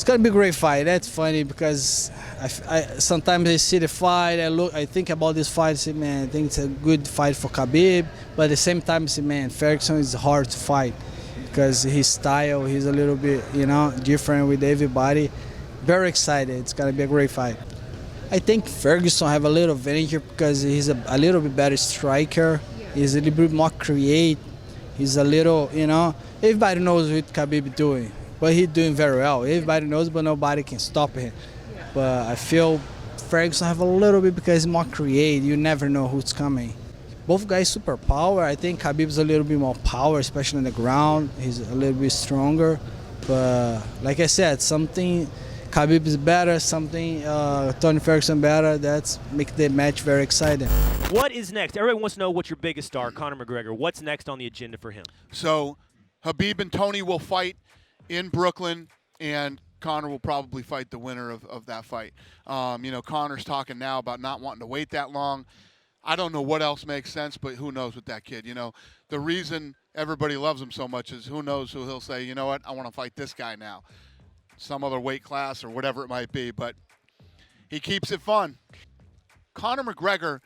gonna be a great fight. That's funny because I sometimes I see the fight, I think about this fight, say, man, I think it's a good fight for Khabib, but at the same time, I say, man, Ferguson is hard to fight because his style, he's a little bit, different with everybody. Very excited. It's gonna be a great fight. I think Ferguson have a little advantage because he's a little bit better striker. He's a little bit more creative. He's a little, everybody knows what Khabib doing. But he's doing very well. Everybody knows, but nobody can stop him. But I feel Ferguson have a little bit because he's more creative. You never know who's coming. Both guys super power. I think Khabib's a little bit more power, especially on the ground. He's a little bit stronger. But like I said, something Khabib is better, something Tony Ferguson better. That's make the match very exciting. What is next? Everybody wants to know what's your biggest star, Conor McGregor. What's next on the agenda for him? So Khabib and Tony will fight in Brooklyn, and Conor will probably fight the winner of that fight. Conor's talking now about not wanting to wait that long. I don't know what else makes sense, but who knows with that kid. The reason everybody loves him so much is who knows who he'll say, you know what, I want to fight this guy now. Some other weight class or whatever it might be, but he keeps it fun. Conor McGregor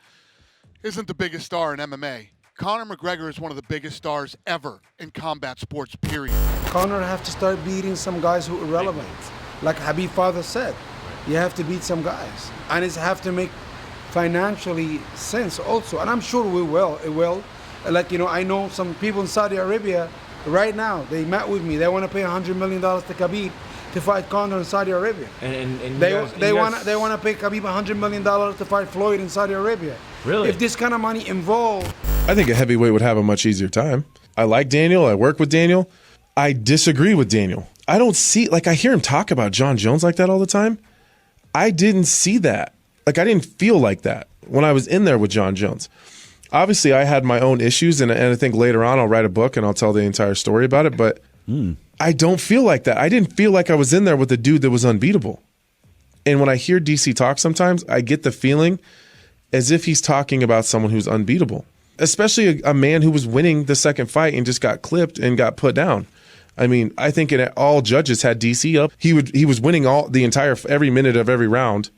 isn't the biggest star in MMA. Conor McGregor is one of the biggest stars ever in combat sports, period. Conor have to start beating some guys who are irrelevant. Like Khabib father said, you have to beat some guys. And it have to make financially sense also. And I'm sure we will. It will. I know some people in Saudi Arabia right now, they met with me. They want to pay $100 million to Khabib to fight Conor in Saudi Arabia. And they want to pay Khabib $100 million to fight Floyd in Saudi Arabia. Really? If this kind of money involved. I think a heavyweight would have a much easier time. I like Daniel. I work with Daniel. I disagree with Daniel. I don't see, I hear him talk about John Jones like that all the time. I didn't see that. I didn't feel like that when I was in there with John Jones. Obviously, I had my own issues, and I think later on I'll write a book and I'll tell the entire story about it, but I don't feel like that. I didn't feel like I was in there with a dude that was unbeatable. And when I hear DC talk sometimes, I get the feeling as if he's talking about someone who's unbeatable, especially a man who was winning the second fight and just got clipped and got put down. I mean, I think all judges had DC up. He was winning every minute of every round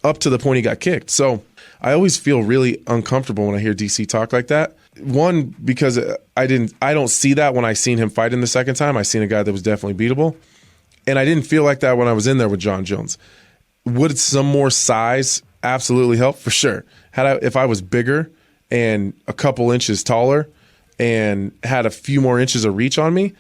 up to the point he got kicked. So I always feel really uncomfortable when I hear DC talk like that. One, because I don't see that when I seen him fight in the second time. I seen a guy that was definitely beatable. And I didn't feel like that when I was in there with John Jones. Would some more size absolutely help? For sure. If I was bigger and a couple inches taller and had a few more inches of reach on me,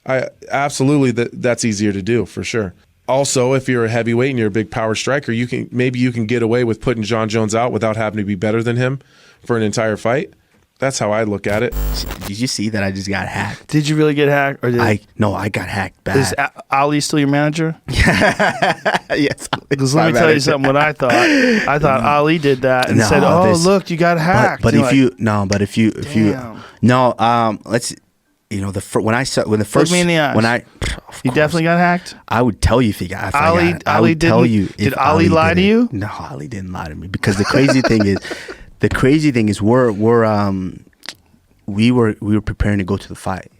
that's easier to do, for sure. Also, if you're a heavyweight and you're a big power striker, you can get away with putting John Jones out without having to be better than him for an entire fight. That's how I look at it. Did you see that I just got hacked? Did you really get hacked? No, I got hacked bad. Is Ali still your manager? Yes. Because let me tell you something. What I thought. I thought Ali did that and said, "Oh, look, you got hacked." But if you let's. When the first look me in the eyes. You definitely got hacked. I would tell you if you got. Ali did Ali lie to you? No, Ali didn't lie to me, because the crazy thing is, we were preparing to go to the fight.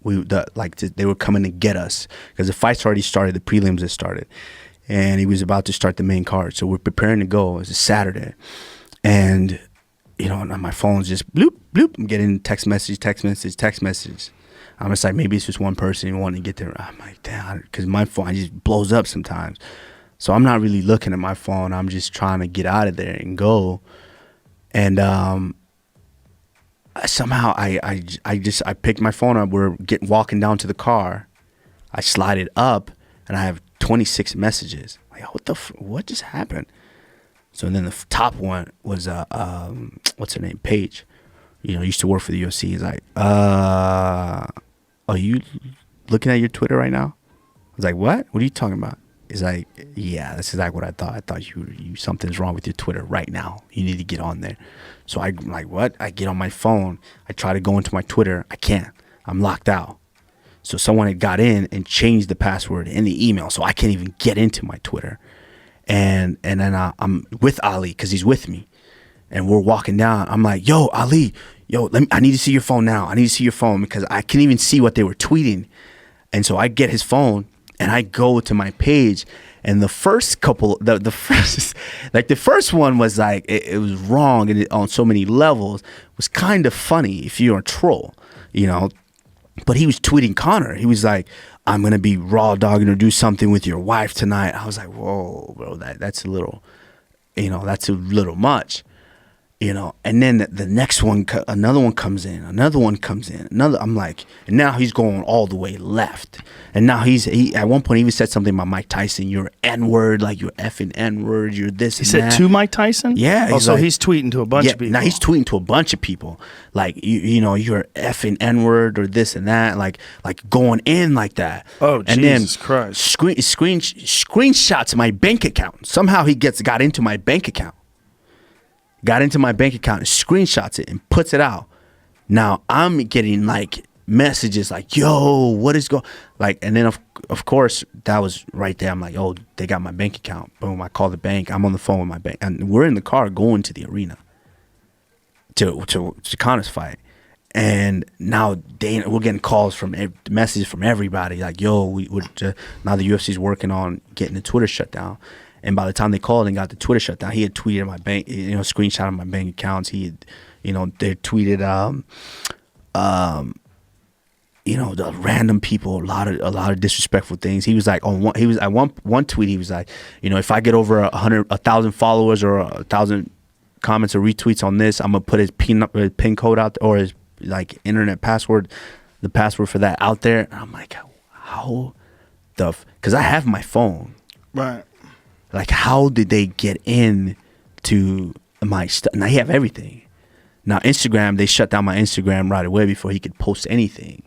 They were coming to get us because the fight's already started. The prelims had started, and he was about to start the main card. So we're preparing to go. It was a Saturday, and my phone's just bloop bloop. I'm getting text message. I'm just like, maybe it's just one person wanting to get there. I'm like, damn, because my phone just blows up sometimes. So I'm not really looking at my phone. I'm just trying to get out of there and go. And somehow I picked my phone up. We're walking down to the car. I slide it up, and I have 26 messages. Like, what just happened? So then the top one was what's her name, Paige. Used to work for the UFC. He's like, are you looking at your Twitter right now? I was like, what? What are you talking about? He's like, yeah, that's exactly what I thought. I thought you something's wrong with your Twitter right now. You need to get on there. So I'm like, what? I get on my phone. I try to go into my Twitter. I can't. I'm locked out. So someone had got in and changed the password in the email, so I can't even get into my Twitter. And then I'm with Ali because he's with me. And we're walking down. I'm like, yo, Ali, I need to see your phone now. I need to see your phone because I can't even see what they were tweeting. And so I get his phone, And I go to my page, and the first couple, the first one was like it was wrong and on so many levels. It was kind of funny if you're a troll, you know. But he was tweeting Conor. He was like, "I'm gonna be raw dogging or do something with your wife tonight." I was like, "Whoa, bro, that's a little, you know, that's a little much." You know, and then the next one, another one comes in, I'm like, and now he's going all the way left. And now he at one point he even said something about Mike Tyson, you're N-word, like you're effing N-word, you're this and that. He said to Mike Tyson? Yeah. Oh, so he's tweeting to a bunch of people. Now he's tweeting to a bunch of people. Like, you know, you're effing N-word or this and that, like going in like that. Oh, and Jesus then Christ. Screenshots my bank account. Somehow he got into my bank account. Got into my bank account and screenshots it and puts it out. Now I'm getting like messages like, "Yo, what is going?" Like, and then of course that was right there. I'm like, "Oh, they got my bank account." Boom! I call the bank. I'm on the phone with my bank, and we're in the car going to the arena to Conor's fight. And now we're getting calls messages from everybody like, "Yo, now the UFC's working on getting the Twitter shut down." And by the time they called and got the Twitter shut down, he had tweeted my bank, you know, screenshot of my bank accounts. He had, you know, they tweeted, you know, the random people, a lot of disrespectful things. He was like, one tweet, he was like, you know, if I get over 1,000 followers or 1,000 comments or retweets on this, I'm gonna put his pin code out there, or his like internet password, the password for that out there. And I'm like, how because I have my phone, right? Like, how did they get in to my stuff? Now, he have everything. Now, Instagram, they shut down my Instagram right away before he could post anything,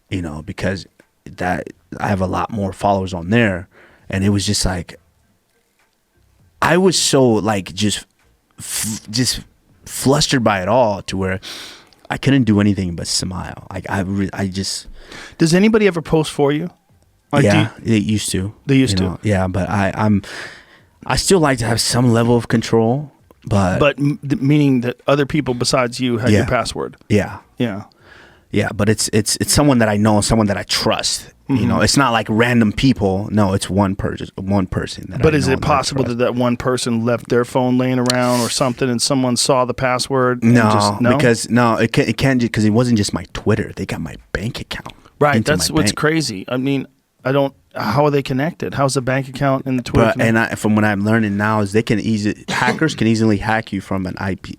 you know, because I have a lot more followers on there. And it was just like, I was so, like, just flustered by it all to where I couldn't do anything but smile. Like, I just... Does anybody ever post for you? Like, yeah, they used to. They used to? Yeah, but I still like to have some level of control, but meaning that other people besides you had your password. Yeah, but it's someone that I know, someone that I trust. Mm-hmm. You know, it's not like random people. No, it's one person. But is it possible that one person left their phone laying around or something, and someone saw the password? No, because it can't, because it wasn't just my Twitter. They got my bank account. Right, that's what's crazy. I mean, how are they connected? How's the bank account and the Twitter? From what I'm learning now is hackers can easily hack you from an IP,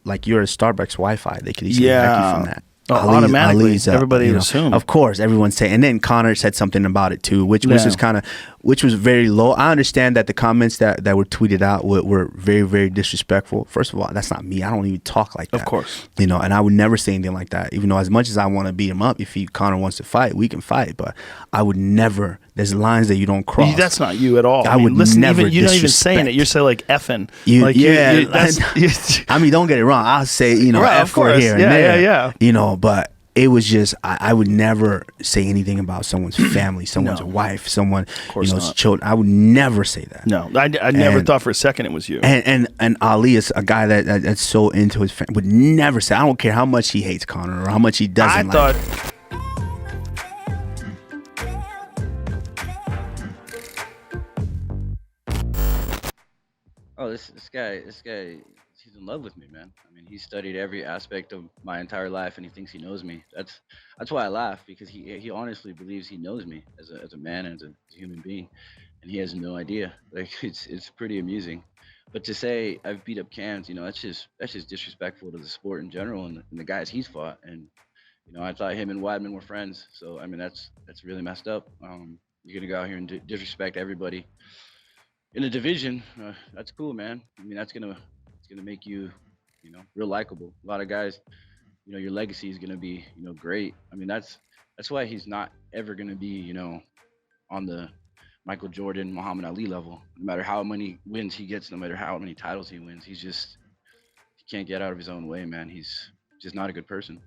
like you're a Starbucks Wi-Fi. They can easily hack you from that. Automatically, everybody would assume. Of course, everyone's saying. And then Conor said something about it too, which was very low. I understand that the comments that were tweeted out were very, very disrespectful. First of all, that's not me. I don't even talk like that. Of course. You know, and I would never say anything like that. Even though as much as I want to beat him up, if Conor wants to fight, we can fight. But I would never. There's lines that you don't cross. That's not you at all. I would never. You're not even saying it. You're saying like effing. I mean, don't get it wrong. I'll say, you know, right, F word here and there. Yeah. You know, but it was just I would never say anything about someone's family, someone's wife, someone, you know, children. I would never say that. No, I never thought for a second it was you. And Ali is a guy that's so into his family, would never say. I don't care how much he hates Conor or how much he doesn't. Oh, this guy, he's in love with me, man. I mean, he studied every aspect of my entire life, and he thinks he knows me. That's why I laugh, because he honestly believes he knows me as a man and as a human being, and he has no idea. Like, it's pretty amusing. But to say I've beat up Cams, you know, that's just disrespectful to the sport in general and the guys he's fought. And you know, I thought him and Weidman were friends, so I mean, that's really messed up. You're gonna go out here and disrespect everybody in a division. That's cool, man. I mean, it's gonna make you, you know, real likable. A lot of guys, you know, your legacy is gonna be, you know, great. I mean, that's why he's not ever gonna be, you know, on the Michael Jordan, Muhammad Ali level. No matter how many wins he gets, no matter how many titles he wins, he can't get out of his own way, man. He's just not a good person.